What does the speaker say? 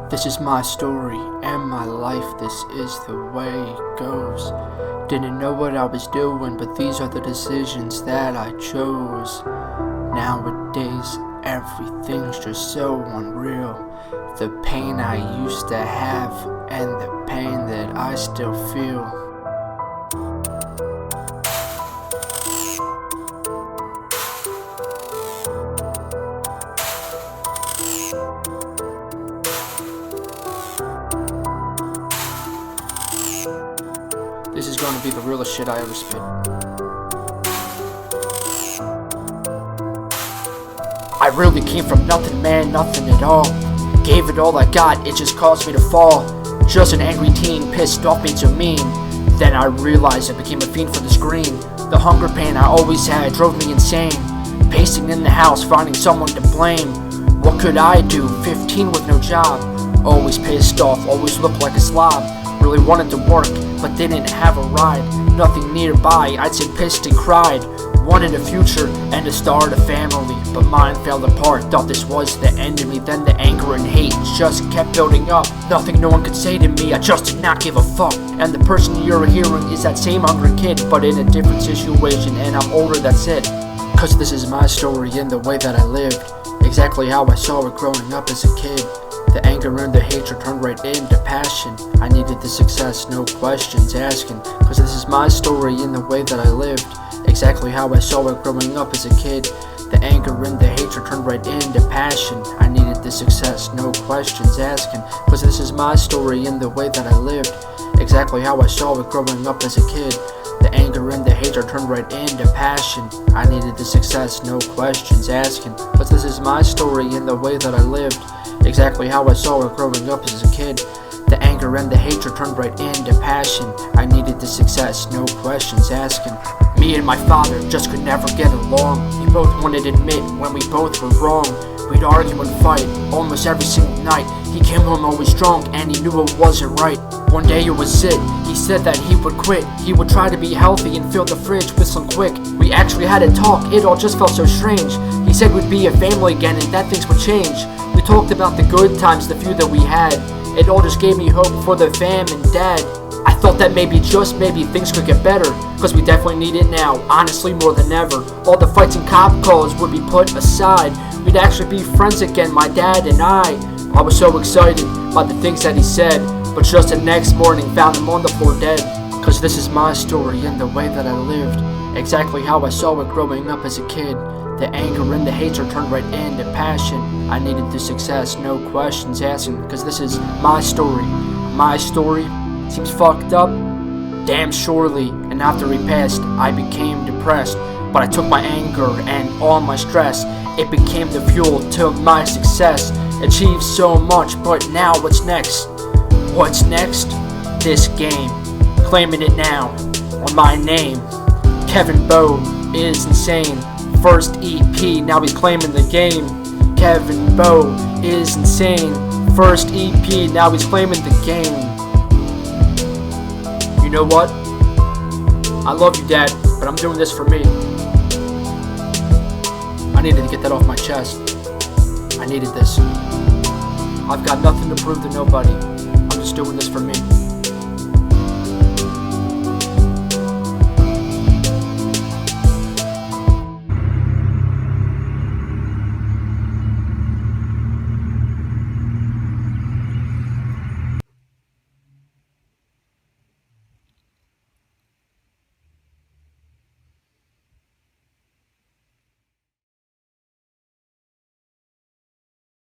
This is my story and my life, this is the way it goes. Didn't know what I was doing, but these are the decisions that I chose. Nowadays, everything's just so unreal. The pain I used to have and the pain that I still feel. This is gonna be the realest shit I ever spit. I really came from nothing, man, nothing at all. Gave it all I got, it just caused me to fall. Just an angry teen, pissed off, being so mean. Then I realized I became a fiend for the screen. The hunger pain I always had drove me insane. Pacing in the house, finding someone to blame. What could I do, 15 with no job? Always pissed off, always looked like a slob. Really wanted to work, but didn't have a ride. Nothing nearby, I'd sit pissed and cried. Wanted a future and to start a family, but mine fell apart. Thought this was the end of me. Then the anger and hate just kept building up. Nothing no one could say to me, I just did not give a fuck. And the person you're hearing is that same hungry kid, but in a different situation, and I'm older, that's it. Cause this is my story and the way that I lived, exactly how I saw it growing up as a kid. The anger and the hatred turned right into passion. I needed the success, no questions asking. Cause this is my story in the way that I lived, exactly how I saw it growing up as a kid. The anger and the hatred turned right into passion. I needed the success, no questions asking. Cause this is my story in the way that I lived, exactly how I saw it growing up as a kid. The anger and the hatred turned right into passion. I needed the success, no questions asking. Cause this is my story in the way that I lived, exactly how I saw it growing up as a kid. The anger and the hatred turned right into passion. I needed the success, no questions asking. Me and my father just could never get along. We both wouldn't admit when we both were wrong. We'd argue and fight almost every single night. He came home always drunk and he knew it wasn't right. One day it was it, he said that he would quit. He would try to be healthy and fill the fridge with some quick. We actually had a talk, it all just felt so strange. He said we'd be a family again and that things would change. We talked about the good times, the few that we had. It all just gave me hope for the fam and dad. I thought that maybe, just maybe, things could get better, cause we definitely need it now, honestly more than ever. All the fights and cop calls would be put aside. We'd actually be friends again, my dad and I. I was so excited by the things that he said, but just the next morning found him on the floor dead. Cause this is my story and the way that I lived, exactly how I saw it growing up as a kid. The anger and the hatred turned right into passion. I needed the success, no questions asking. Cause this is my story. My story seems fucked up? Damn surely. And after he passed, I became depressed. But I took my anger and all my stress. It became the fuel to my success. Achieved so much, but now what's next? What's next? This game. Claiming it now on my name. Kevin Bo is insane. First EP, now he's claiming the game. Kevin Bo is insane. First EP, now he's claiming the game. You know what? I love you, Dad, but I'm doing this for me. I needed to get that off my chest. I needed this. I've got nothing to prove to nobody. I'm just doing this for me.